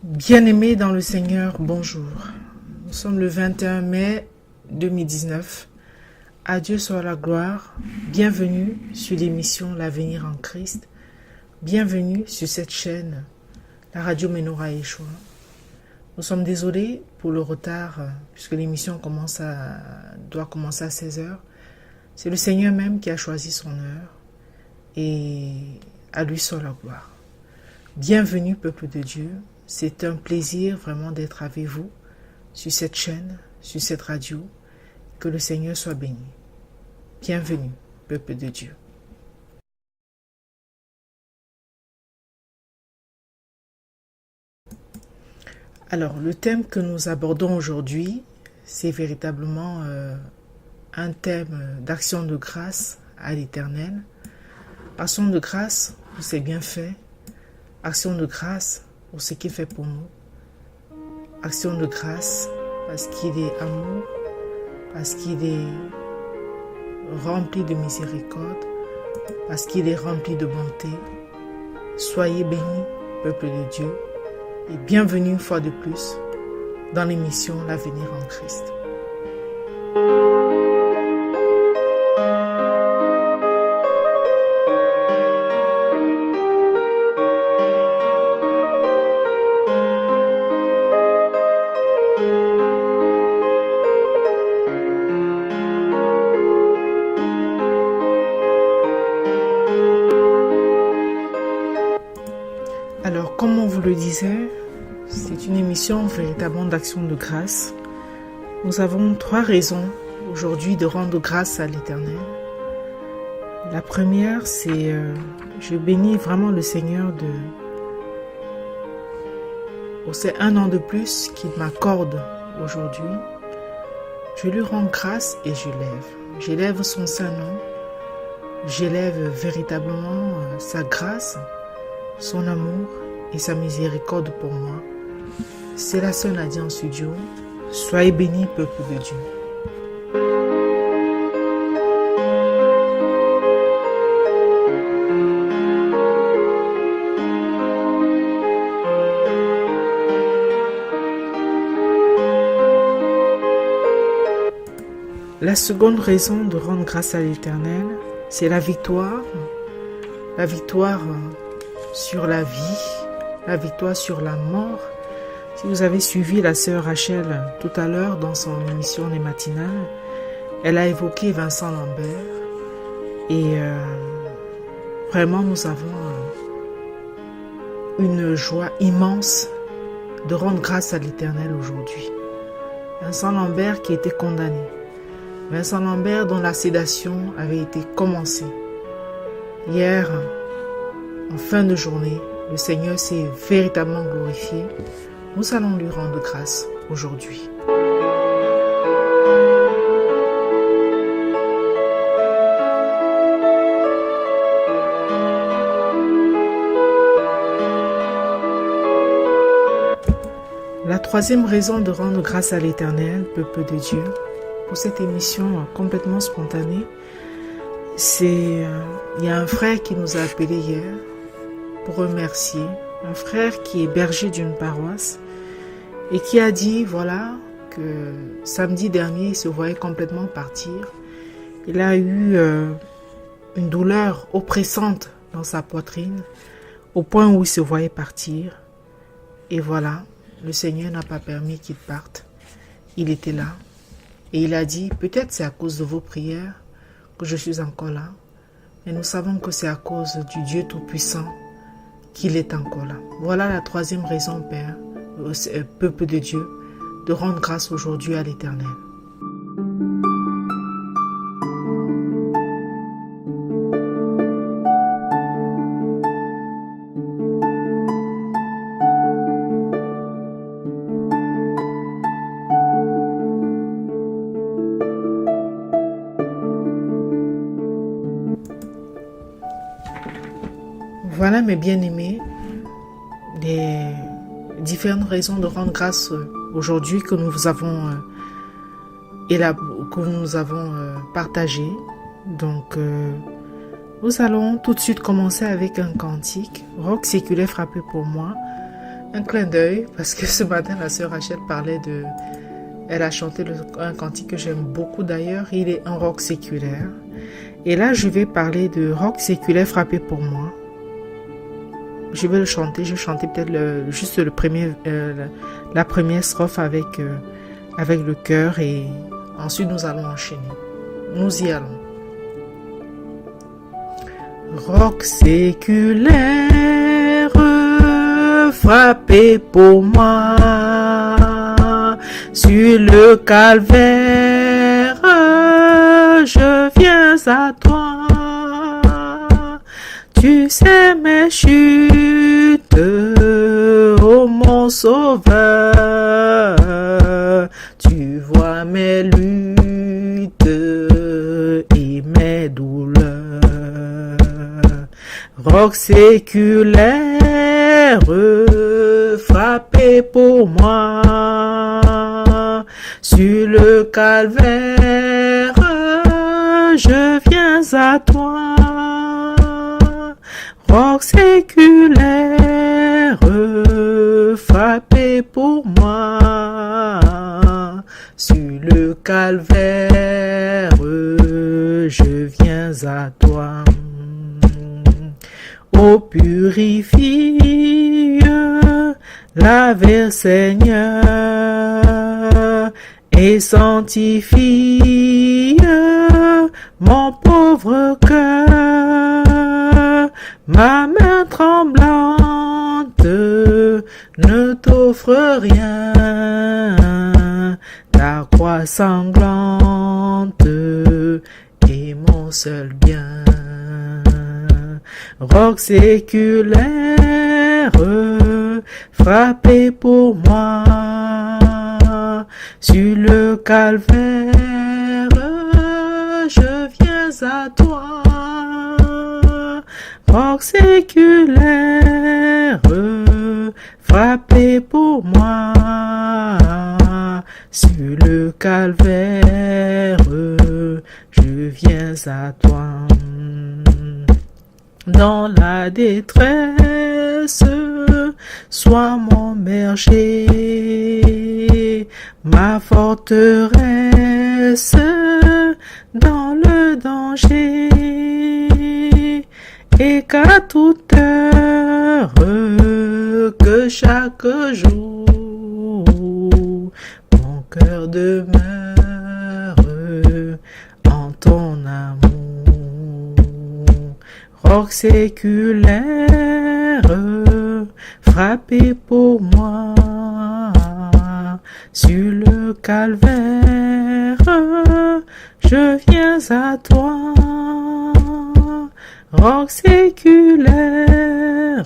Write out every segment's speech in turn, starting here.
Bien-aimés dans le Seigneur, bonjour. Nous sommes le 21 mai 2019. À Dieu soit la gloire. Bienvenue sur l'émission L'Avenir en Christ. Bienvenue sur cette chaîne, la radio Menorah Yeshua. Nous sommes désolés pour le retard, puisque l'émission doit commencer à 16h. C'est le Seigneur même qui a choisi son heure et à lui soit la gloire. Bienvenue, peuple de Dieu. C'est un plaisir vraiment d'être avec vous sur cette chaîne, sur cette radio. Que le Seigneur soit béni. Bienvenue, peuple de Dieu. Alors, le thème que nous abordons aujourd'hui, c'est véritablement un thème d'action de grâce à l'Éternel. Action de grâce pour ses bienfaits. Action de grâce pour ce qu'il fait pour nous. Action de grâce parce qu'il est amour, parce qu'il est rempli de miséricorde, parce qu'il est rempli de bonté. Soyez bénis, peuple de Dieu, et bienvenue une fois de plus dans l'émission L'Avenir en Christ. Alors, comme on vous le disait, c'est une émission véritablement d'action de grâce. Nous avons 3 raisons aujourd'hui de rendre grâce à l'Éternel. La première, c'est je bénis vraiment le Seigneur pour ces 1 an de plus qu'il m'accorde aujourd'hui. Je lui rends grâce et je lève. J'élève son saint nom. J'élève véritablement sa grâce, son amour et sa miséricorde pour moi. C'est la sœur Nadia en studio. Soyez bénis, peuple de Dieu. La seconde raison de rendre grâce à l'Éternel, c'est la victoire. La victoire sur la vie, la victoire sur la mort. Si vous avez suivi la sœur Rachel tout à l'heure dans son émission Les Matinales, elle a évoqué Vincent Lambert et vraiment nous avons une joie immense de rendre grâce à l'Éternel aujourd'hui. Vincent Lambert qui était condamné, Vincent Lambert dont la sédation avait été commencée. Hier, en fin de journée, le Seigneur s'est véritablement glorifié. Nous allons lui rendre grâce aujourd'hui. La troisième raison de rendre grâce à l'Éternel, peuple de Dieu, pour cette émission complètement spontanée, c'est il y a un frère qui nous a appelé hier pour remercier, un frère qui est berger d'une paroisse et qui a dit voilà que samedi dernier il se voyait complètement partir. Il a eu une douleur oppressante dans sa poitrine au point où il se voyait partir et voilà, le Seigneur n'a pas permis qu'il parte. Il était là et il a dit peut-être c'est à cause de vos prières que je suis encore là, mais nous savons que c'est à cause du Dieu Tout-Puissant qu'il est encore là. Voilà la troisième raison, Père, peuple de Dieu, de rendre grâce aujourd'hui à l'Éternel. Voilà mes bien-aimés, les différentes raisons de rendre grâce aujourd'hui que nous avons partagées. Donc, nous allons tout de suite commencer avec un cantique. Roc séculaire frappé pour moi. un clin d'œil, parce que ce matin, la sœur Rachel parlait de... Elle a chanté un cantique que j'aime beaucoup d'ailleurs. Il est un rock séculaire. Et là, je vais parler de rock séculaire frappé pour moi. Je vais le chanter. Je vais chanter peut-être juste la première strophe avec le cœur. Et ensuite, nous allons enchaîner. Nous y allons. Rock séculaire frappé pour moi. Sur le calvaire, je viens à toi. Tu sais mes chutes, ô mon sauveur. Tu vois mes luttes et mes douleurs. Roc séculaire, frappé pour moi. Sur le calvaire, je viens à toi. Roc séculaire, frappé pour moi. Sur le calvaire, je viens à toi. Ô purifie, lave Seigneur, et sanctifie mon pauvre cœur. Ma main tremblante ne t'offre rien, ta croix sanglante est mon seul bien. Roc séculaire, frappé pour moi. Sur le calvaire, je viens à toi. Roc séculaire, frappé pour moi. Sur le calvaire, je viens à toi. Dans la détresse, sois mon berger, ma forteresse dans le danger, et qu'à toute heure, que chaque jour, mon cœur demeure en ton amour. Roc séculaire, frappé pour moi. Sur le calvaire, je viens à toi. Roc séculaire,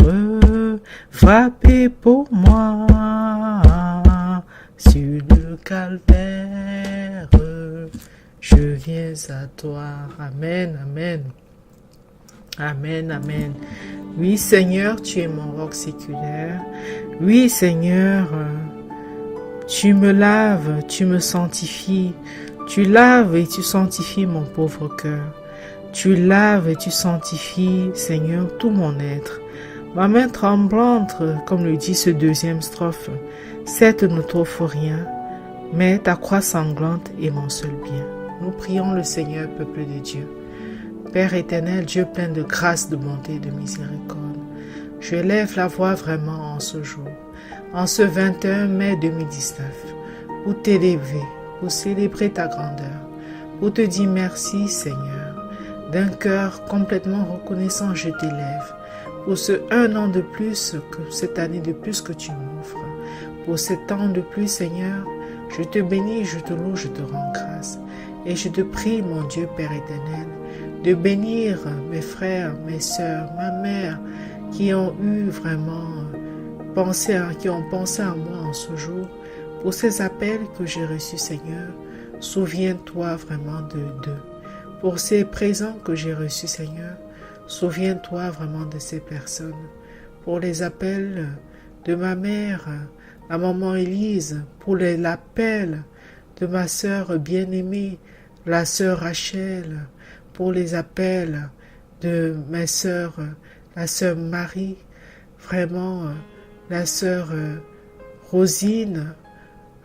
frappé pour moi. Sur le calvaire, je viens à toi. Amen, amen. Amen, amen. Oui, Seigneur, tu es mon roc séculaire. Oui, Seigneur, tu me laves, tu me sanctifies. Tu laves et tu sanctifies mon pauvre cœur. Tu laves et tu sanctifies, Seigneur, tout mon être. Ma main tremblante, comme le dit ce deuxième strophe, certes ne t'offre rien, mais ta croix sanglante est mon seul bien. Nous prions le Seigneur, peuple de Dieu. Père éternel, Dieu plein de grâce, de bonté et de miséricorde, je lève la voix vraiment en ce jour, en ce 21 mai 2019, pour t'élever, pour célébrer ta grandeur, pour te dire merci Seigneur. D'un cœur complètement reconnaissant, je t'élève, pour ce 1 an de plus, cette année de plus que tu m'offres, pour ce temps de plus Seigneur, je te bénis, je te loue, je te rends grâce, et je te prie mon Dieu Père éternel, de bénir mes frères, mes sœurs, ma mère, qui ont eu vraiment qui ont pensé à moi en ce jour, pour ces appels que j'ai reçus, Seigneur. Souviens-toi vraiment d'eux. Pour ces présents que j'ai reçus, Seigneur, souviens-toi vraiment de ces personnes. Pour les appels de ma mère, la maman Élise, pour l'appel de ma sœur bien-aimée, la sœur Rachel, pour les appels de mes sœurs, la sœur Marie, vraiment la sœur Rosine.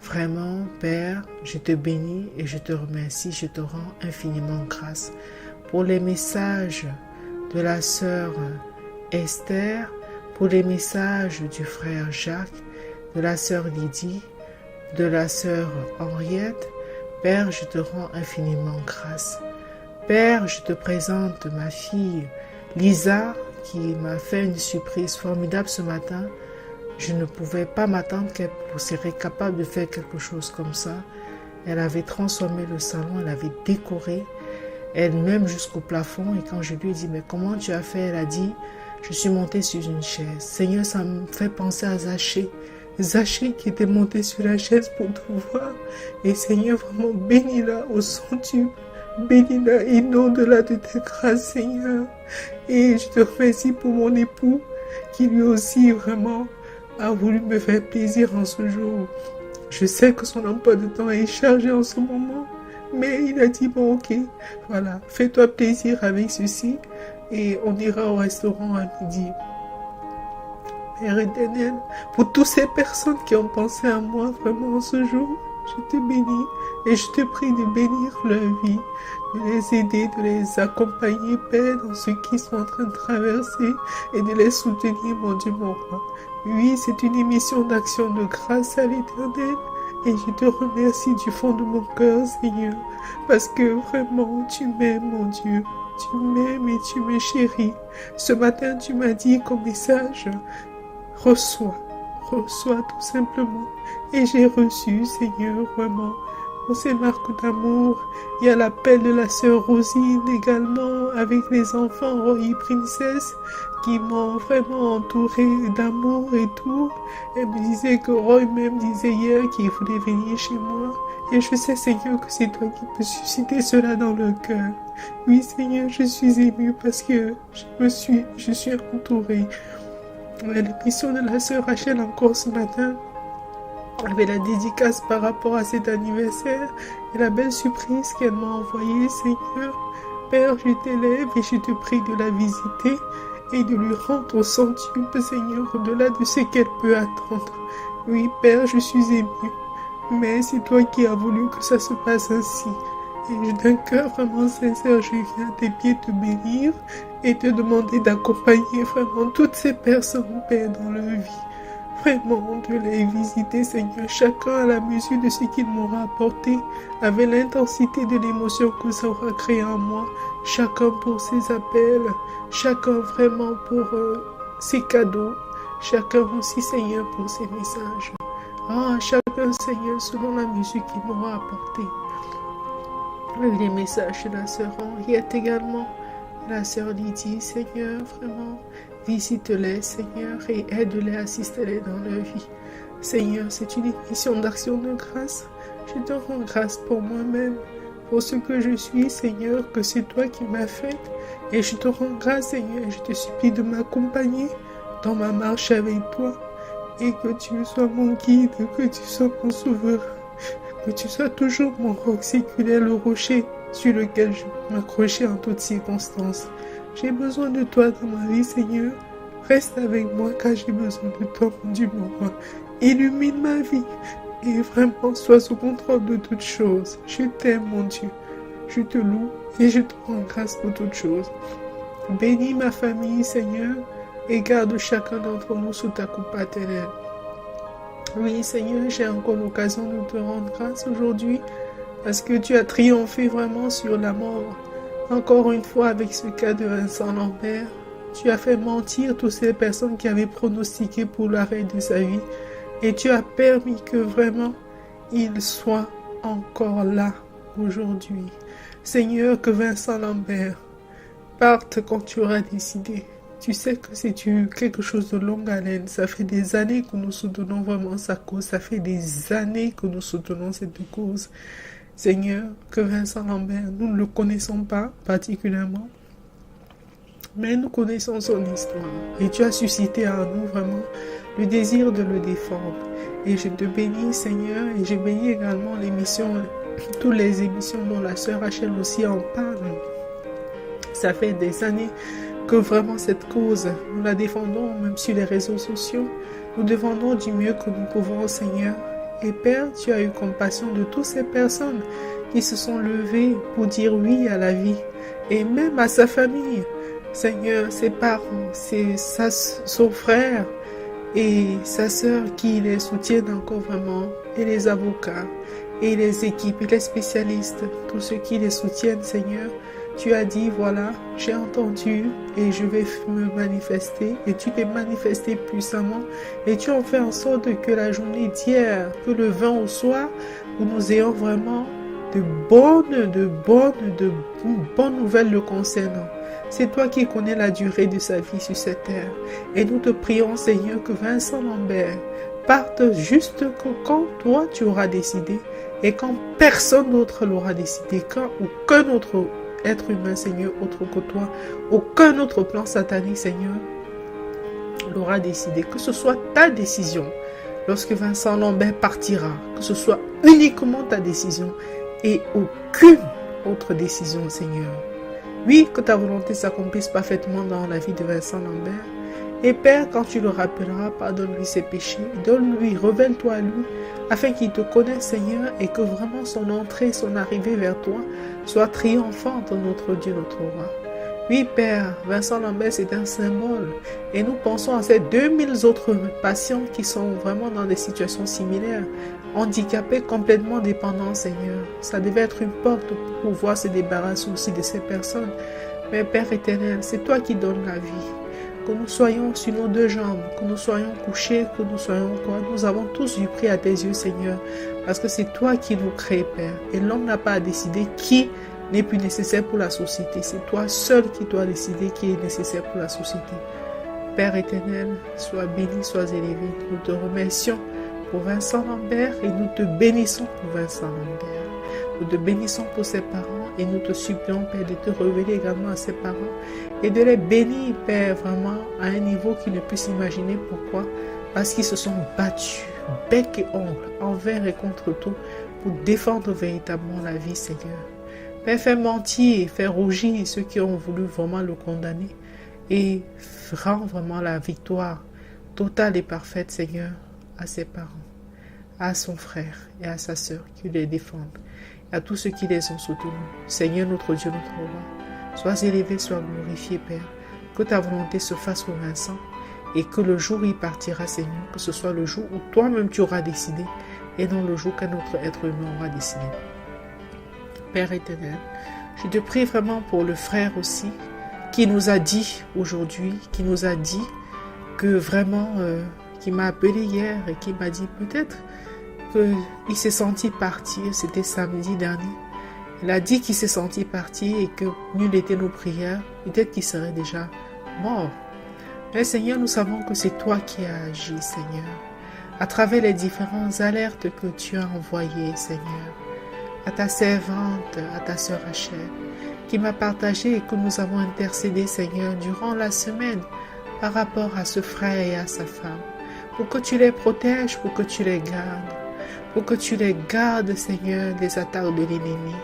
Vraiment, Père, je te bénis et je te remercie, je te rends infiniment grâce pour les messages de la sœur Esther, pour les messages du frère Jacques, de la sœur Lydie, de la sœur Henriette. Père, je te rends infiniment grâce. Père, je te présente ma fille Lisa qui m'a fait une surprise formidable ce matin. Je ne pouvais pas m'attendre qu'elle serait capable de faire quelque chose comme ça. Elle avait transformé le salon, elle avait décoré elle-même jusqu'au plafond. Et quand je lui ai dit, mais comment tu as fait? Elle a dit, je suis montée sur une chaise. Seigneur, ça me fait penser à Zachée. Zachée qui était monté sur la chaise pour te voir. Et Seigneur, vraiment, bénis-la au centuple. Bénis-la, inonde-la de tes grâces, Seigneur. Et je te remercie pour mon époux qui lui aussi vraiment a voulu me faire plaisir en ce jour. Je sais que son emploi de temps est chargé en ce moment, mais il a dit, bon ok, voilà, fais-toi plaisir avec ceci et on ira au restaurant à midi. Père éternel, pour toutes ces personnes qui ont pensé à moi vraiment en ce jour, je te bénis et je te prie de bénir leur vie, de les aider, de les accompagner, Père, dans ce qu'ils sont en train de traverser et de les soutenir, mon Dieu, mon roi. Oui, c'est une émission d'action de grâce à l'Éternel et je te remercie du fond de mon cœur, Seigneur, parce que vraiment, tu m'aimes, mon Dieu. Tu m'aimes et tu me chéris. Ce matin, tu m'as dit comme message, reçois tout simplement. Et j'ai reçu, Seigneur, vraiment, pour ces marques d'amour. Il y a l'appel de la sœur Rosine également, avec les enfants Roy Princess, qui m'ont vraiment entouré d'amour et tout. Elle me disait que Roy même disait hier qu'il voulait venir chez moi. Et je sais, Seigneur, que c'est toi qui peux susciter cela dans le cœur. Oui, Seigneur, je suis émue parce que je suis entourée. L'émission de la sœur Rachel encore ce matin, avec la dédicace par rapport à cet anniversaire et la belle surprise qu'elle m'a envoyée, Seigneur. Père, je t'élève et je te prie de la visiter et de lui rendre au centuple, Seigneur, au-delà de ce qu'elle peut attendre. Oui, Père, je suis émue, mais c'est toi qui as voulu que ça se passe ainsi. Et d'un cœur vraiment sincère, je viens à tes pieds te bénir et te demander d'accompagner vraiment toutes ces personnes, Père, dans leur vie. Vraiment, de les visiter, Seigneur, chacun à la mesure de ce qu'il m'aura apporté, avec l'intensité de l'émotion que ça aura créé en moi, chacun pour ses appels, chacun vraiment pour ses cadeaux, chacun aussi, Seigneur, pour ses messages. Ah, chacun, Seigneur, selon la mesure qu'il m'aura apporté. Les messages de la sœur Henriette également, la sœur Lydie, Seigneur, vraiment, visite-les, Seigneur, et aide-les, assiste-les dans leur vie. Seigneur, c'est une émission d'action de grâce. Je te rends grâce pour moi-même, pour ce que je suis, Seigneur, que c'est toi qui m'as fait. Et je te rends grâce, Seigneur, et je te supplie de m'accompagner dans ma marche avec toi. Et que tu sois mon guide, que tu sois mon souverain. Que tu sois toujours mon roc séculaire, le rocher sur lequel je peux m'accrocher en toutes circonstances. J'ai besoin de toi dans ma vie, Seigneur. Reste avec moi car j'ai besoin de toi, mon Dieu, mon roi. Illumine ma vie et vraiment sois au contrôle de toutes choses. Je t'aime, mon Dieu. Je te loue et je te rends grâce pour toutes choses. Bénis ma famille, Seigneur, et garde chacun d'entre nous sous ta coupe paternelle. Oui, Seigneur, j'ai encore l'occasion de te rendre grâce aujourd'hui parce que tu as triomphé vraiment sur la mort. Encore une fois, avec ce cas de Vincent Lambert, tu as fait mentir toutes ces personnes qui avaient pronostiqué pour l'arrêt de sa vie et tu as permis que vraiment il soit encore là aujourd'hui. Seigneur, que Vincent Lambert parte quand tu auras décidé. Tu sais que c'est quelque chose de longue haleine. Ça fait des années que nous soutenons vraiment sa cause. Ça fait des années que nous soutenons cette cause. Seigneur, que Vincent Lambert, nous ne le connaissons pas particulièrement, mais nous connaissons son histoire. Et tu as suscité en nous vraiment le désir de le défendre. Et je te bénis, Seigneur, et je bénis également toutes les émissions dont la sœur Rachel aussi en parle. Ça fait des années que vraiment cette cause, nous la défendons même sur les réseaux sociaux. Nous demandons du mieux que nous pouvons, Seigneur. Et Père, tu as eu compassion de toutes ces personnes qui se sont levées pour dire oui à la vie. Et même à sa famille. Seigneur, ses parents, son frère et sa sœur qui les soutiennent encore vraiment. Et les avocats, et les équipes, et les spécialistes, tous ceux qui les soutiennent, Seigneur. Tu as dit, voilà, j'ai entendu et je vais me manifester. Et tu t'es manifesté puissamment. Et tu as fait en sorte que la journée d'hier, que le 20 au soir, où nous ayons vraiment de bonnes nouvelles le concernant. C'est toi qui connais la durée de sa vie sur cette terre. Et nous te prions, Seigneur, que Vincent Lambert parte juste quand toi tu auras décidé et quand personne d'autre l'aura décidé, quand aucun autre être humain, Seigneur, autre que toi, aucun autre plan satanique, Seigneur, l'aura décidé. Que ce soit ta décision lorsque Vincent Lambert partira, que ce soit uniquement ta décision et aucune autre décision, Seigneur. Oui, que ta volonté s'accomplisse parfaitement dans la vie de Vincent Lambert. Et Père, quand tu le rappelleras, pardonne-lui ses péchés, donne-lui, révèle-toi à lui, afin qu'il te connaisse, Seigneur, et que vraiment son entrée, son arrivée vers toi soit triomphante, notre Dieu, notre roi. Oui, Père, Vincent Lambert, c'est un symbole. Et nous pensons à ces 2000 autres patients qui sont vraiment dans des situations similaires, handicapés, complètement dépendants, Seigneur. Ça devait être une porte pour pouvoir se débarrasser aussi de ces personnes. Mais Père éternel, c'est toi qui donnes la vie. Que nous soyons sur nos deux jambes, que nous soyons couchés, que nous soyons quoi. Nous avons tous du prix à tes yeux, Seigneur, parce que c'est toi qui nous crées, Père. Et l'homme n'a pas à décider qui n'est plus nécessaire pour la société. C'est toi seul qui dois décider qui est nécessaire pour la société. Père éternel, sois béni, sois élevé. Nous te remercions pour Vincent Lambert et nous te bénissons pour Vincent Lambert. Nous te bénissons pour ses parents et nous te supplions, Père, de te révéler également à ses parents et de les bénir, Père, vraiment à un niveau qu'ils ne puissent imaginer. Pourquoi? Parce qu'ils se sont battus, bec et ongle, envers et contre tout, pour défendre véritablement la vie, Seigneur. Père, fais mentir, fais rougir ceux qui ont voulu vraiment le condamner et rends vraiment la victoire totale et parfaite, Seigneur, à ses parents, à son frère et à sa sœur qui les défendent, à tous ceux qui les ont soutenus. Seigneur, notre Dieu, notre roi, sois élevé, sois glorifié, Père, que ta volonté se fasse pour Vincent et que le jour où il partira, Seigneur, que ce soit le jour où toi-même tu auras décidé et non le jour qu'un autre être humain aura décidé. Père éternel, je te prie vraiment pour le frère aussi, qui nous a dit aujourd'hui, qui nous a dit que vraiment, qui m'a appelé hier et qui m'a dit peut-être qu'il s'est senti partir, c'était samedi dernier. Il a dit qu'il s'est senti partir et que nul n'était nos prières, peut-être qu'il serait déjà mort. Mais Seigneur, nous savons que c'est toi qui as agi, Seigneur, à travers les différentes alertes que tu as envoyées, Seigneur, à ta servante, à ta sœur Rachel, qui m'a partagé et que nous avons intercédé, Seigneur, durant la semaine par rapport à ce frère et à sa femme, pour que tu les protèges, pour que tu les gardes, pour que tu les gardes, Seigneur, des attaques de l'ennemi.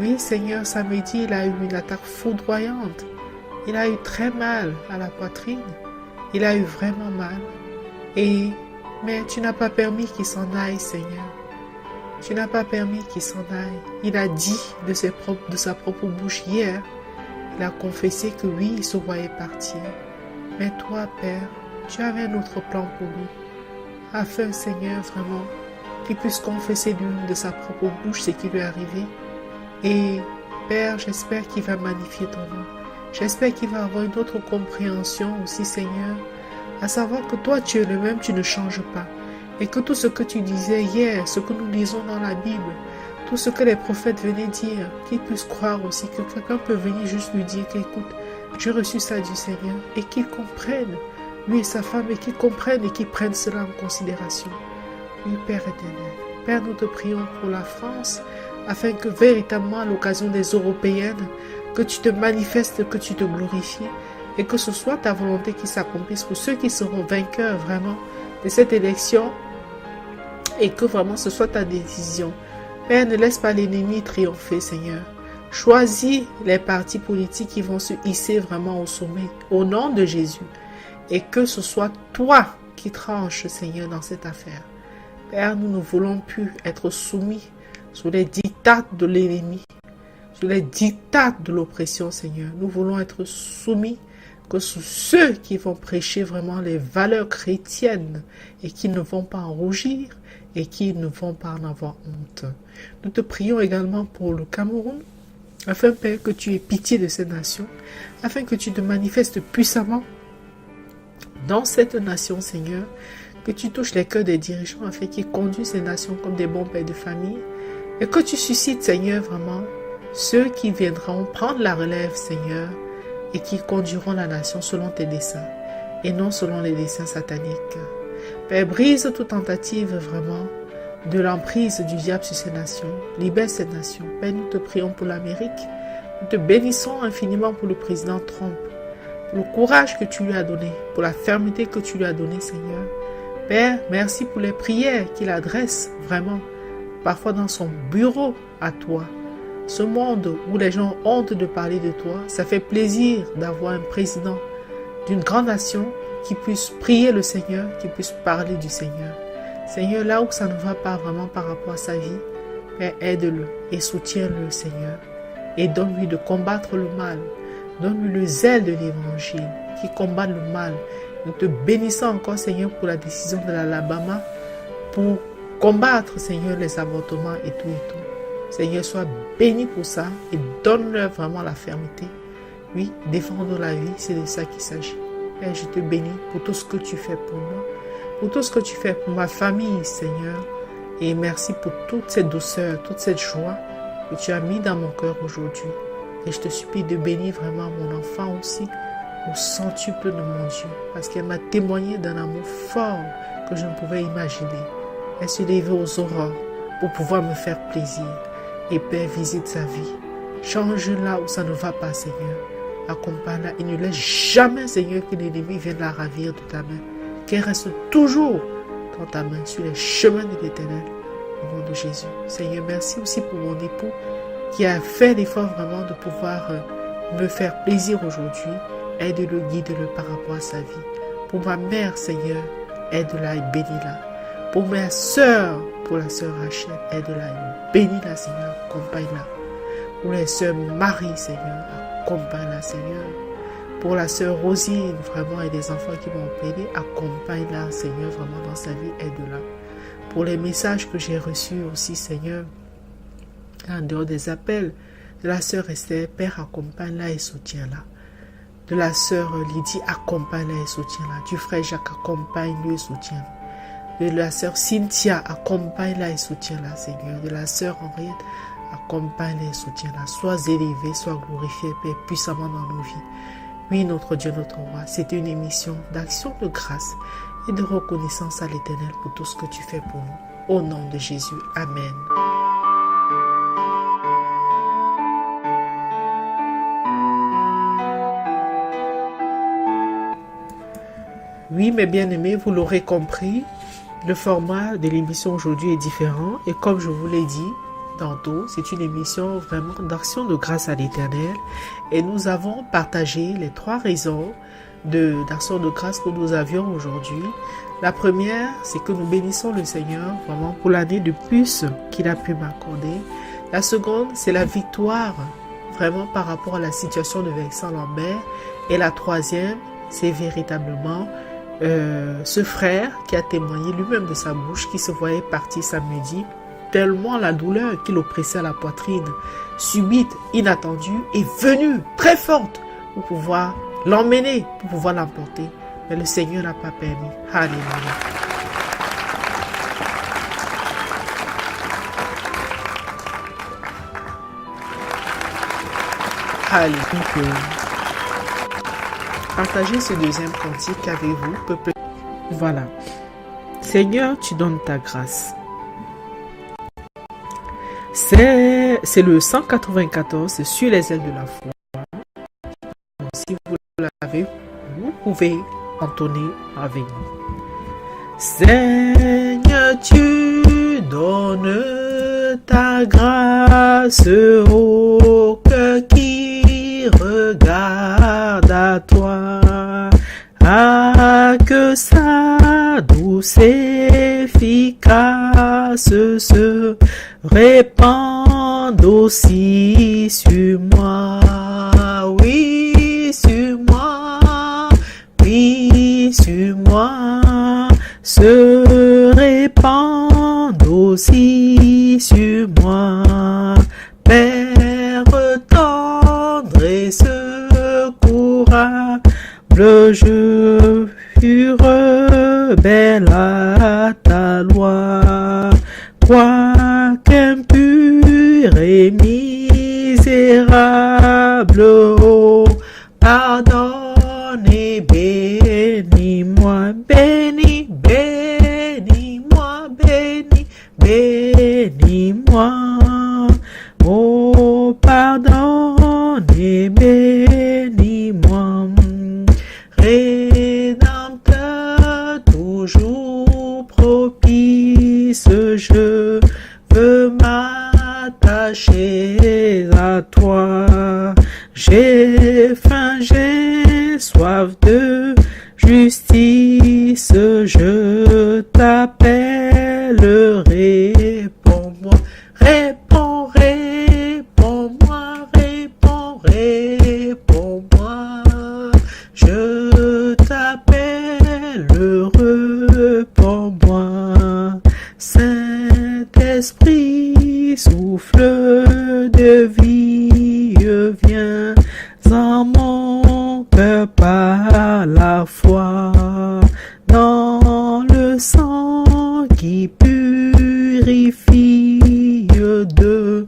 Oui, Seigneur, samedi, il a eu une attaque foudroyante. Il a eu très mal à la poitrine. Il a eu vraiment mal. Mais tu n'as pas permis qu'il s'en aille, Seigneur. Tu n'as pas permis qu'il s'en aille. Il a dit de sa propre bouche hier, il a confessé que oui, il se voyait partir. Mais toi, Père, tu avais un autre plan pour lui. Afin, Seigneur, vraiment, qu'il puisse confesser de sa propre bouche ce qui lui est arrivé. Et Père, j'espère qu'il va magnifier ton nom. J'espère qu'il va avoir une autre compréhension aussi, Seigneur, à savoir que toi, tu es le même, tu ne changes pas. Et que tout ce que tu disais hier, ce que nous lisons dans la Bible, tout ce que les prophètes venaient dire, qu'ils puissent croire aussi, que quelqu'un peut venir juste lui dire qu'écoute, j'ai reçu ça du Seigneur, et qu'il comprenne, lui et sa femme, et qu'ils comprennent et qu'ils prennent cela en considération. Oui, Père éternel, Père, nous te prions pour la France, afin que véritablement à l'occasion des Européennes, que tu te manifestes, que tu te glorifies, et que ce soit ta volonté qui s'accomplisse pour ceux qui seront vainqueurs vraiment de cette élection, et que vraiment ce soit ta décision. Père, ne laisse pas l'ennemi triompher, Seigneur. Choisis les partis politiques qui vont se hisser vraiment au sommet, au nom de Jésus. Et que ce soit toi qui tranche, Seigneur, dans cette affaire. Père, nous ne voulons plus être soumis sous les dictats de l'ennemi, sous les dictats de l'oppression, Seigneur. Nous voulons être soumis que sous ceux qui vont prêcher vraiment les valeurs chrétiennes et qui ne vont pas en rougir et qui ne vont pas en avoir honte. Nous te prions également pour le Cameroun, afin, Père, que tu aies pitié de cette nation, afin que tu te manifestes puissamment dans cette nation, Seigneur, que tu touches les cœurs des dirigeants afin qu'ils conduisent ces nations comme des bons pères de famille et que tu suscites, Seigneur, vraiment ceux qui viendront prendre la relève, Seigneur, et qui conduiront la nation selon tes desseins et non selon les desseins sataniques. Père, brise toute tentative vraiment de l'emprise du diable sur ces nations. Libère ces nations. Père, nous te prions pour l'Amérique. Nous te bénissons infiniment pour le président Trump, pour le courage que tu lui as donné, pour la fermeté que tu lui as donnée, Seigneur. Père, merci pour les prières qu'il adresse vraiment, parfois dans son bureau à toi. Ce monde où les gens ont honte de parler de toi, ça fait plaisir d'avoir un président d'une grande nation qui puisse prier le Seigneur, qui puisse parler du Seigneur. Seigneur, là où ça ne va pas vraiment par rapport à sa vie, Père, aide-le et soutiens-le, Seigneur. Et donne-lui de combattre le mal. Donne-lui le zèle de l'évangile qui combat le mal. Nous te bénissons encore, Seigneur, pour la décision de l'Alabama pour combattre, Seigneur, les avortements et tout et tout. Seigneur, sois béni pour ça et donne-leur vraiment la fermeté. Oui, défendre la vie, c'est de ça qu'il s'agit. Père, je te bénis pour tout ce que tu fais pour moi, pour tout ce que tu fais pour ma famille, Seigneur. Et merci pour toute cette douceur, toute cette joie que tu as mis dans mon cœur aujourd'hui. Et je te supplie de bénir vraiment mon enfant aussi, au centuple de mon Dieu, parce qu'elle m'a témoigné d'un amour fort que je ne pouvais imaginer. Elle se levait aux aurores pour pouvoir me faire plaisir. Et Père, visite sa vie. Change là où ça ne va pas, Seigneur. Accompagne-la et ne laisse jamais, Seigneur, que l'ennemi vienne la ravir de ta main. Qu'elle reste toujours dans ta main sur les chemins de l'Éternel. Au nom de Jésus. Seigneur, merci aussi pour mon époux qui a fait l'effort vraiment de pouvoir me faire plaisir aujourd'hui. Aide-le, guide-le par rapport à sa vie. Pour ma mère, Seigneur, aide-la et bénis-la. Pour ma soeur, pour la sœur Rachel, aide-la et bénis-la, Seigneur, accompagne-la. Pour les sœurs Marie, Seigneur, accompagne-la, Seigneur. Pour la sœur Rosine, vraiment, et des enfants qui m'ont appelé, accompagne-la, Seigneur, vraiment dans sa vie, aide-la. Pour les messages que j'ai reçus aussi, Seigneur, en dehors des appels, de la sœur Esther, Père, accompagne-la et soutiens-la. De la sœur Lydie, accompagne-la et soutiens-la. Du frère Jacques, accompagne-le et soutiens-la. De la sœur Cynthia, accompagne-la et soutiens-la, Seigneur. De la sœur Henriette, accompagne-la et soutiens-la. Sois élevé, sois glorifié, Père, puissamment dans nos vies. Oui, notre Dieu, notre roi, c'est une émission d'action de grâce et de reconnaissance à l'Éternel pour tout ce que tu fais pour nous. Au nom de Jésus, Amen. Oui, mes bien-aimés, vous l'aurez compris, le format de l'émission aujourd'hui est différent. Et comme je vous l'ai dit tantôt, c'est une émission vraiment d'action de grâce à l'Éternel. Et nous avons partagé les 3 raisons d'action de grâce que nous avions aujourd'hui. La première, c'est que nous bénissons le Seigneur vraiment pour l'année de plus qu'il a pu m'accorder. La seconde, c'est la victoire vraiment par rapport à la situation de Vincent Lambert. Et la troisième, c'est véritablement ce frère qui a témoigné lui-même de sa bouche, qui se voyait partir samedi, tellement la douleur qui l'oppressait à la poitrine, subite, inattendue, est venue très forte pour pouvoir l'emmener, pour pouvoir l'emporter. Mais le Seigneur n'a pas permis. Alléluia. Alléluia. Partagez ce deuxième cantique avec vous, peuple. Voilà. Seigneur, tu donnes ta grâce. C'est le 194 sur les ailes de la foi. Donc, si vous l'avez, vous pouvez entonner avec nous. Seigneur, tu donnes ta grâce au cœur qui regarde à toi. Ah, que sa douce et efficace se répande aussi sur moi. Oui, sur moi. Oui, sur moi. Se répande aussi sur moi. Père tendre et secourable, je fus rebelle à ta loi. Toi qu'impur et misérable, oh, pardonne et bénis-moi, bénis-moi, bénis-moi. Oh, pardonne et bénis-moi. Rédempteur toujours propice, je veux m'attacher à toi. J'ai faim, j'ai soif de justice, je t'appelle, réponds-moi, réponds-moi, réponds-moi, je t'appelle, réponds-moi. Saint-Esprit, souffle de vie, viens en mon cœur par la foi, dans le sang qui purifie de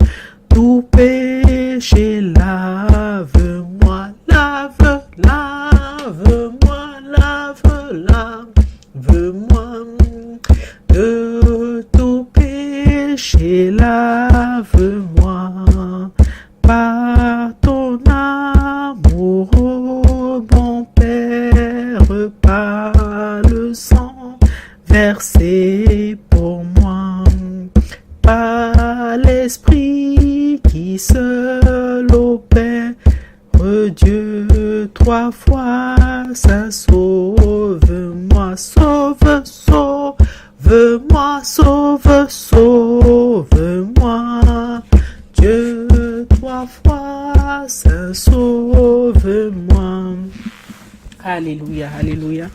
tout péché. Lave-moi, lave-moi de tout péché. Lave-moi par ton amour, oh bon Père, par le sang versé pour moi, par l'Esprit qui seul opère, Dieu 3 fois, ça sauve-moi, sauve-moi, sauve-moi, Dieu 3 fois, ça sauve-moi. Alléluia, alléluia.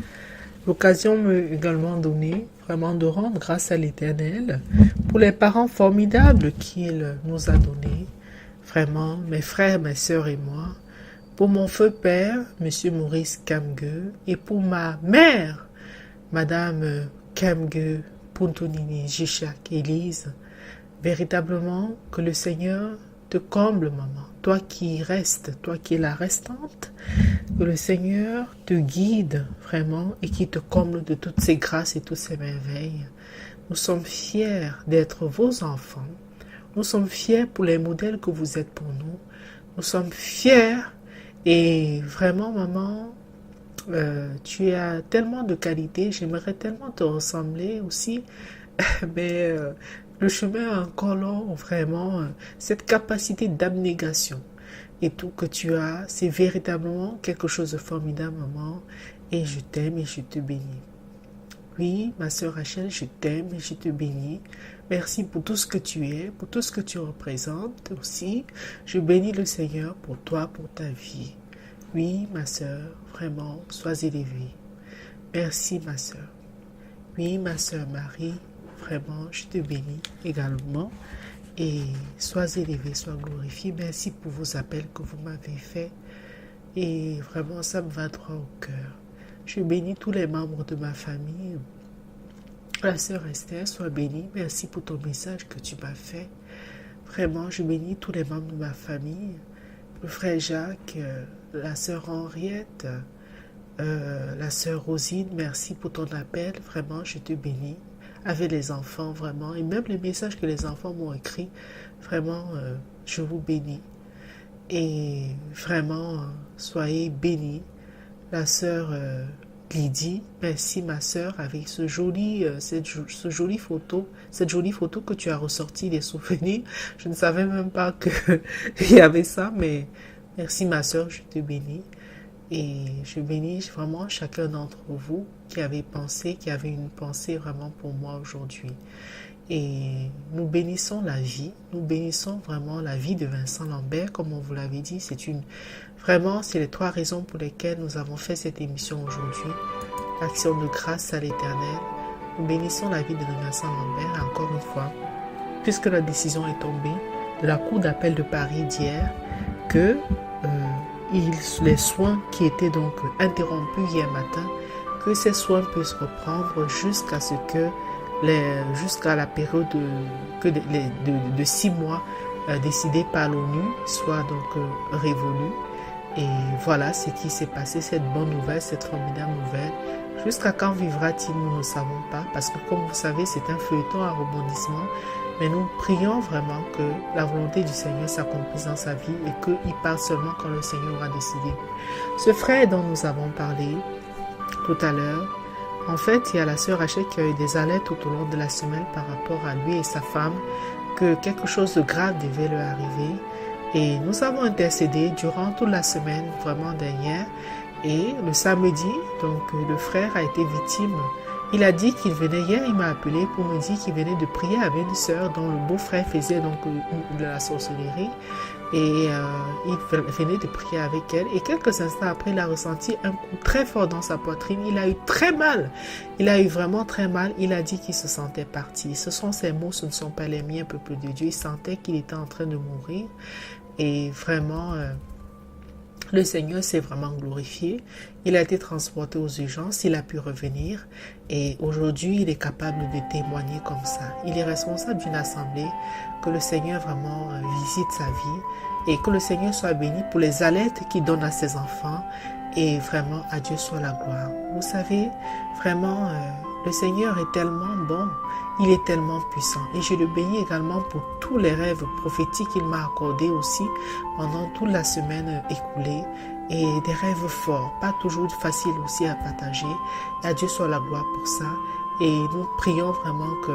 L'occasion m'est également donnée vraiment de rendre grâce à l'Éternel pour les parents formidables qu'il nous a donnés. Vraiment, mes frères, mes sœurs et moi. Pour mon feu père, Monsieur Maurice Kamgue, et pour ma mère, Madame Kamgue Puntonini Jishak Élise. Véritablement, que le Seigneur te comble, maman. Toi qui restes, toi qui es la restante, que le Seigneur te guide vraiment et qui te comble de toutes ses grâces et toutes ses merveilles. Nous sommes fiers d'être vos enfants. Nous sommes fiers pour les modèles que vous êtes pour nous. Nous sommes fiers et vraiment, maman, tu as tellement de qualités. J'aimerais tellement te ressembler aussi, mais le chemin est encore long, vraiment. Cette capacité d'abnégation et tout que tu as, c'est véritablement quelque chose de formidable, maman. Et je t'aime et je te bénis. Oui, ma sœur Rachel, je t'aime et je te bénis. Merci pour tout ce que tu es, pour tout ce que tu représentes aussi. Je bénis le Seigneur pour toi, pour ta vie. Oui, ma sœur, vraiment, sois élevée. Merci, ma sœur. Oui, ma sœur Marie, vraiment, je te bénis également. Et sois élevée, sois glorifiée. Merci pour vos appels que vous m'avez faits. Et vraiment, ça me va droit au cœur. Je bénis tous les membres de ma famille. La sœur Esther, sois bénie. Merci pour ton message que tu m'as fait. Vraiment, je bénis tous les membres de ma famille. Le frère Jacques, la sœur Henriette, la sœur Rosine, merci pour ton appel. Vraiment, je te bénis. Avec les enfants, vraiment. Et même les messages que les enfants m'ont écrits, vraiment, je vous bénis. Et vraiment, soyez bénis. La sœur Lydie, merci ma sœur, avec cette jolie photo que tu as ressorti des souvenirs. Je ne savais même pas qu'il y avait ça, mais merci ma sœur, je te bénis. Et je bénis vraiment chacun d'entre vous qui avait pensé, qui avait une pensée vraiment pour moi aujourd'hui. Et nous bénissons la vie, nous bénissons vraiment la vie de Vincent Lambert, comme on vous l'avait dit. Vraiment, c'est les 3 raisons pour lesquelles nous avons fait cette émission aujourd'hui. Action de grâce à l'Éternel. Nous bénissons la vie de Vincent Lambert, encore une fois, puisque la décision est tombée de la Cour d'appel de Paris d'hier, que les soins qui étaient donc interrompus hier matin, que ces soins puissent reprendre jusqu'à la période de 6 mois décidée par l'ONU soit donc révolue. Et voilà ce qui s'est passé, cette bonne nouvelle, cette formidable nouvelle. Jusqu'à quand vivra-t-il, nous ne savons pas, parce que comme vous savez, c'est un feuilleton à rebondissement. Mais nous prions vraiment que la volonté du Seigneur s'accomplisse dans sa vie et qu'il parte seulement quand le Seigneur aura décidé. Ce frère dont nous avons parlé tout à l'heure, en fait, il y a la sœur Rachel qui a eu des alertes tout au long de la semaine par rapport à lui et sa femme, que quelque chose de grave devait leur arriver. Et nous avons intercédé durant toute la semaine vraiment dernière. Et le samedi, donc le frère a été victime. Il a dit qu'il venait, hier il m'a appelé pour me dire qu'il venait de prier avec une sœur dont le beau-frère faisait donc de la sorcellerie. Et il venait de prier avec elle. Et quelques instants après, il a ressenti un coup très fort dans sa poitrine. Il a eu très mal. Il a eu vraiment très mal. Il a dit qu'il se sentait parti. Ce sont ses mots, ce ne sont pas les miens, peuple de Dieu. Il sentait qu'il était en train de mourir. Et vraiment, le Seigneur s'est vraiment glorifié. Il a été transporté aux urgences, il a pu revenir. Et aujourd'hui, il est capable de témoigner comme ça. Il est responsable d'une assemblée. Que le Seigneur vraiment visite sa vie. Et que le Seigneur soit béni pour les alertes qu'il donne à ses enfants. Et vraiment, à Dieu soit la gloire. Vous savez, vraiment, le Seigneur est tellement bon. Il est tellement puissant. Et je le bénis également pour tous les rêves prophétiques qu'il m'a accordés aussi pendant toute la semaine écoulée. Et des rêves forts, pas toujours faciles aussi à partager. Et à Dieu soit la gloire pour ça. Et nous prions vraiment que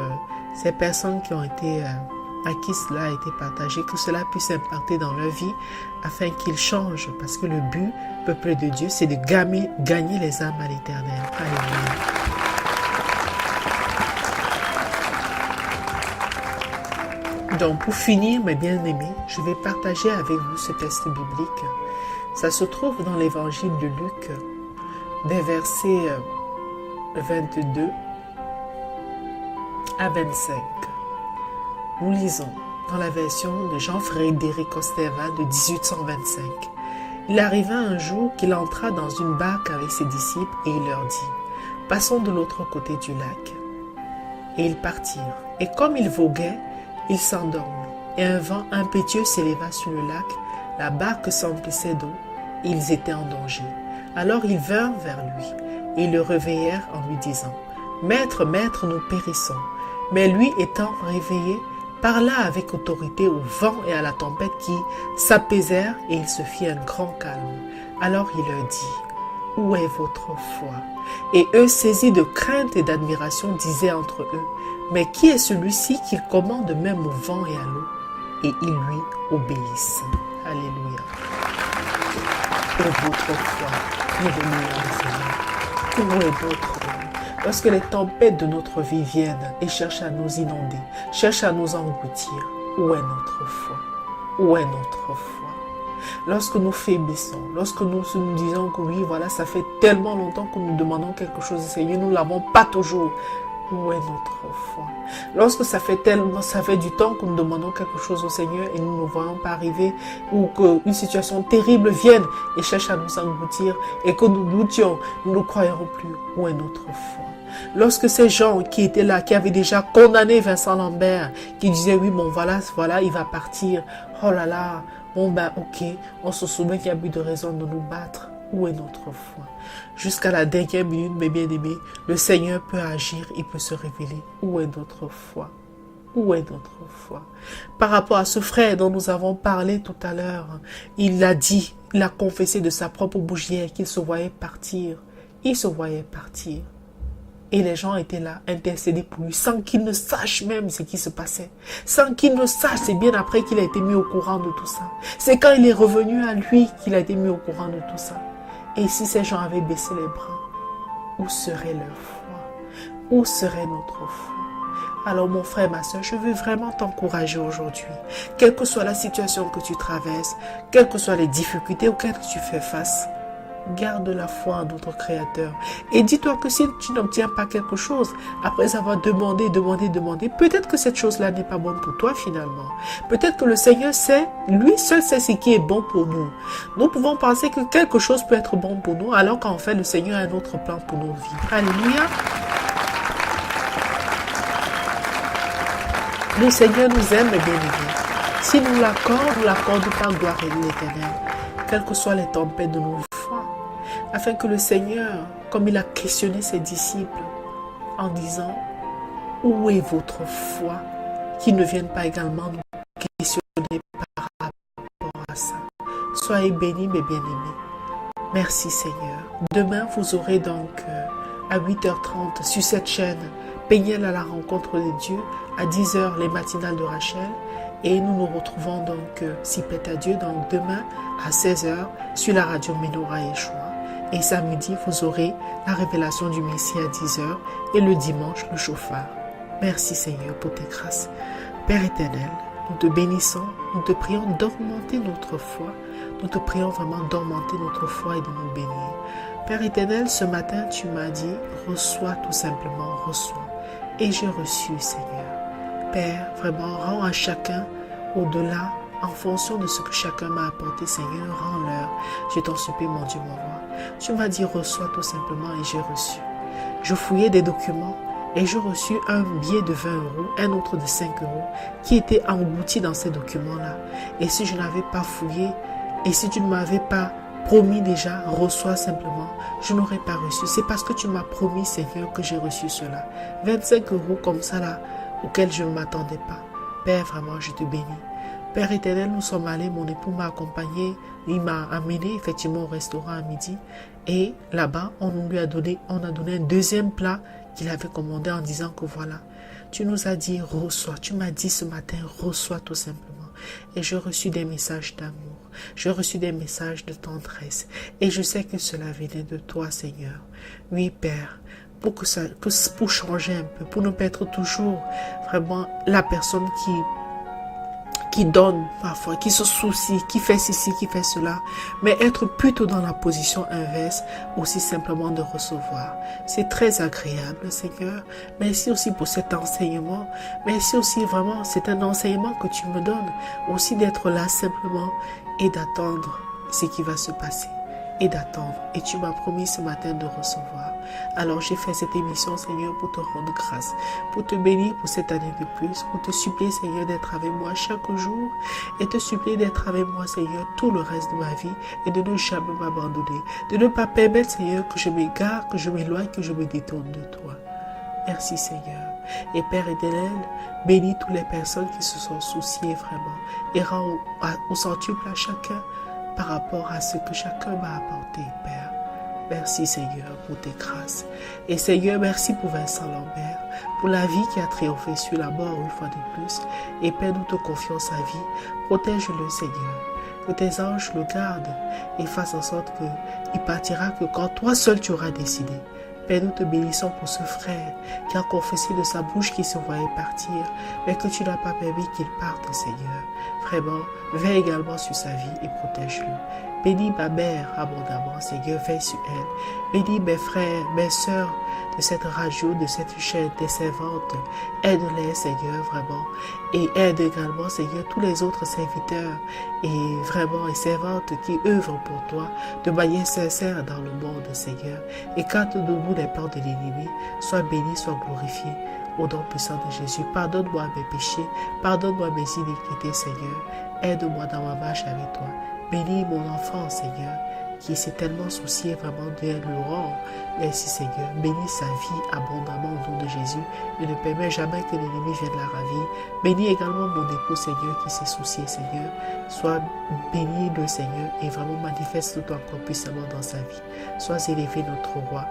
ces personnes qui ont été, à qui cela a été partagé, que cela puisse impacter dans leur vie afin qu'ils changent. Parce que le but, peuple de Dieu, c'est de gagner les âmes à l'Éternel. Alléluia. Donc, pour finir, mes bien-aimés, je vais partager avec vous ce texte biblique. Ça se trouve dans l'évangile de Luc, des versets 22 à 25. Nous lisons dans la version de Jean-Frédéric Osterval de 1825. Il arriva un jour qu'il entra dans une barque avec ses disciples et il leur dit « Passons de l'autre côté du lac. » Et ils partirent. Et comme ils voguaient, il s'endormit, et un vent impétueux s'éleva sur le lac, la barque s'emplissait d'eau, et ils étaient en danger. Alors ils vinrent vers lui, et le réveillèrent en lui disant, « Maître, maître, nous périssons. » Mais lui, étant réveillé, parla avec autorité au vent et à la tempête qui s'apaisèrent, et il se fit un grand calme. Alors il leur dit, « Où est votre foi ?» Et eux, saisis de crainte et d'admiration, disaient entre eux, mais qui est celui-ci qui commande même au vent et à l'eau, et ils lui obéissent. Alléluia. Où est votre foi? Nous venons, Seigneur. Où est votre foi? Lorsque les tempêtes de notre vie viennent et cherchent à nous inonder, cherchent à nous engloutir, où est notre foi? Où est notre foi? Lorsque nous faiblissons, lorsque nous disons que oui, voilà, ça fait tellement longtemps que nous demandons quelque chose au Seigneur, nous ne l'avons pas toujours. Où est notre foi? Lorsque ça fait du temps que nous demandons quelque chose au Seigneur et nous ne voyons pas arriver, ou qu'une situation terrible vienne et cherche à nous engloutir et que nous doutions, nous ne croyons plus. Où est notre foi? Lorsque ces gens qui étaient là, qui avaient déjà condamné Vincent Lambert, qui disaient oui, bon voilà, il va partir. Oh là là, bon ben ok, on se souvient qu'il n'y a plus de raison de nous battre. Où est notre foi? Jusqu'à la dernière minute, mes bien-aimés, le Seigneur peut agir, il peut se révéler. Où est notre foi? Où est notre foi? Par rapport à ce frère dont nous avons parlé tout à l'heure, il a dit, il a confessé de sa propre bouche hier qu'il se voyait partir. Il se voyait partir. Et les gens étaient là, intercédés pour lui, sans qu'il ne sache même ce qui se passait. Sans qu'il ne sache, c'est bien après qu'il a été mis au courant de tout ça. C'est quand il est revenu à lui qu'il a été mis au courant de tout ça. Et si ces gens avaient baissé les bras, où serait leur foi? Où serait notre foi? Alors mon frère, ma soeur, je veux vraiment t'encourager aujourd'hui. Quelle que soit la situation que tu traverses, quelles que soient les difficultés auxquelles tu fais face, garde la foi en notre Créateur. Et dis-toi que si tu n'obtiens pas quelque chose, après avoir demandé, peut-être que cette chose-là n'est pas bonne pour toi finalement. Peut-être que le Seigneur sait, lui seul sait ce qui est bon pour nous. Nous pouvons penser que quelque chose peut être bon pour nous, alors qu'en fait le Seigneur a un autre plan pour nos vies. Alléluia. Le Seigneur nous aime, bien-aimés. Si nous l'accorde par gloire et l'Éternel, quelles que soient les tempêtes de nos foi, afin que le Seigneur, comme il a questionné ses disciples, en disant, où est votre foi, qui ne vienne pas également nous questionner par rapport à ça. Soyez bénis, mes bien-aimés. Merci Seigneur. Demain, vous aurez donc à 8h30 sur cette chaîne, Péniel à la rencontre de Dieu, à 10h les matinales de Rachel. Et nous nous retrouvons donc, si plaît à Dieu, donc demain à 16h sur la radio Menorah Yeshua. Et samedi, vous aurez la révélation du Messie à 10h et le dimanche, le chauffard. Merci Seigneur pour tes grâces. Père éternel, nous te bénissons, nous te prions d'augmenter notre foi. Nous te prions vraiment d'augmenter notre foi et de nous bénir. Père éternel, ce matin, tu m'as dit, reçois tout simplement, reçois. Et j'ai reçu, Seigneur. Père, vraiment, rends à chacun au-delà, en fonction de ce que chacun m'a apporté, Seigneur, rends-leur. Je t'en supplie, mon Dieu, mon roi. Tu m'as dit, reçois tout simplement, et j'ai reçu. Je fouillais des documents, et j'ai reçu un billet de 20 €, un autre de 5 €, qui était englouti dans ces documents-là. Et si je n'avais pas fouillé, et si tu ne m'avais pas promis déjà, reçois simplement, je n'aurais pas reçu. C'est parce que tu m'as promis, Seigneur, que j'ai reçu cela. 25 € comme ça, là, auquel je ne m'attendais pas. Père, vraiment, je te bénis. Père éternel, nous sommes allés, mon époux m'a accompagné, il m'a amené effectivement au restaurant à midi. Et là-bas, on a donné un deuxième plat qu'il avait commandé en disant que voilà, tu nous as dit, reçois. Tu m'as dit ce matin, reçois tout simplement. Et j'ai reçu des messages d'amour. J'ai reçu des messages de tendresse. Et je sais que cela venait de toi, Seigneur. Oui, Père. Pour changer un peu, pour ne pas être toujours vraiment la personne qui donne parfois, qui se soucie, qui fait ceci, qui fait cela, mais être plutôt dans la position inverse, aussi simplement de recevoir. C'est très agréable, Seigneur. Merci aussi pour cet enseignement. Merci aussi vraiment, c'est un enseignement que tu me donnes, aussi d'être là simplement et d'attendre ce qui va se passer. Et d'attendre. Et tu m'as promis ce matin de recevoir. Alors j'ai fait cette émission, Seigneur, pour te rendre grâce, pour te bénir pour cette année de plus, pour te supplier, Seigneur, d'être avec moi chaque jour et te supplier d'être avec moi, Seigneur, tout le reste de ma vie et de ne jamais m'abandonner, de ne pas permettre, Seigneur, que je m'égare, que je m'éloigne, que je me détourne de toi. Merci, Seigneur. Et Père éternel, bénis toutes les personnes qui se sont souciées vraiment et rends au centuple à chacun par rapport à ce que chacun m'a apporté, Père. Merci, Seigneur, pour tes grâces. Et Seigneur, merci pour Vincent Lambert, pour la vie qui a triomphé sur la mort une fois de plus. Et Père, nous te confions sa vie. Protège-le, Seigneur. Que tes anges le gardent et fassent en sorte qu'il partira que quand toi seul tu auras décidé. Père, nous te bénissons pour ce frère qui a confessé de sa bouche qu'il se voyait partir, mais que tu n'as pas permis qu'il parte, Seigneur. Vraiment, veille également sur sa vie et protège-le. Bénis ma mère abondamment, Seigneur, veille sur elle. Bénis mes frères, mes sœurs de cette radio, de cette chaîne, tes servantes. Aide-les, Seigneur, vraiment. Et aide également, Seigneur, tous les autres serviteurs et vraiment et servantes qui œuvrent pour toi de manière sincère dans le monde, Seigneur. Et quand nous les plans de l'ennemi, sois béni, sois glorifié. Au nom puissant de Jésus, pardonne-moi mes péchés, pardonne-moi mes iniquités, Seigneur. Aide-moi dans ma marche avec toi. Bénis mon enfant, Seigneur, qui s'est tellement soucié vraiment de Laurent. Merci, Seigneur. Bénis sa vie abondamment au nom de Jésus et ne permets jamais que l'ennemi vienne la ravir. Bénis également mon époux, Seigneur, qui s'est soucié, Seigneur. Sois béni le Seigneur et vraiment manifeste-toi encore puissamment dans sa vie. Sois élevé notre roi.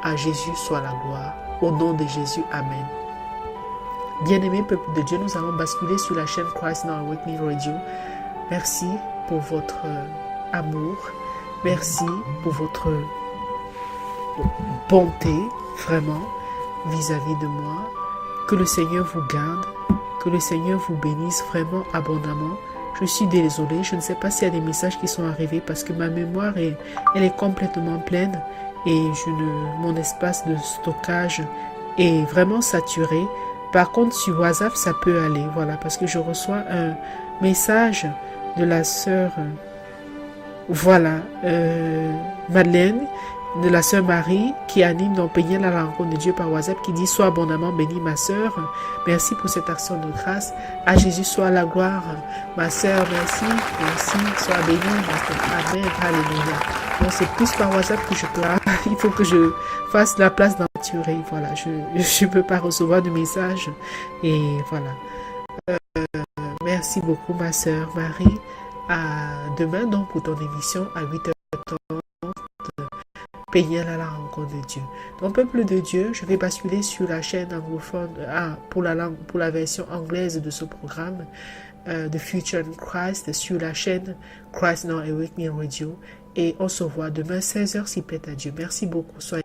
À Jésus soit la gloire. Au nom de Jésus, Amen. Bien-aimés peuple de Dieu, nous allons basculer sur la chaîne Christ Now Awakening Radio. Merci pour votre amour. Merci pour votre bonté, vraiment, vis-à-vis de moi. Que le Seigneur vous garde, que le Seigneur vous bénisse vraiment abondamment. Je suis désolée, je ne sais pas s'il y a des messages qui sont arrivés parce que ma mémoire elle est complètement pleine et mon espace de stockage est vraiment saturé. Par contre, sur WhatsApp, ça peut aller, voilà, parce que je reçois un message de la sœur, voilà, Madeleine, de la sœur Marie, qui anime donc Peigner la rencontre de Dieu par WhatsApp, qui dit: sois abondamment bénie, ma sœur. Merci pour cette action de grâce. À Jésus soit la gloire, ma sœur. Merci, merci. Sois bénie, ma sœur. Amen. Alléluia. Donc c'est plus par WhatsApp que je peux. Il faut que je fasse la place d'enturer. Voilà, je ne peux pas recevoir de messages. Et voilà. Merci beaucoup, ma sœur Marie. À demain, donc, pour ton émission à 8h30. Peigner à la rencontre de Dieu. Donc, peuple de Dieu, je vais basculer sur la chaîne anglophone pour la version anglaise de ce programme, The Future in Christ, sur la chaîne Christ Now Awakening Radio. Et on se voit demain 16h si plaît à Dieu. Merci beaucoup. Soyez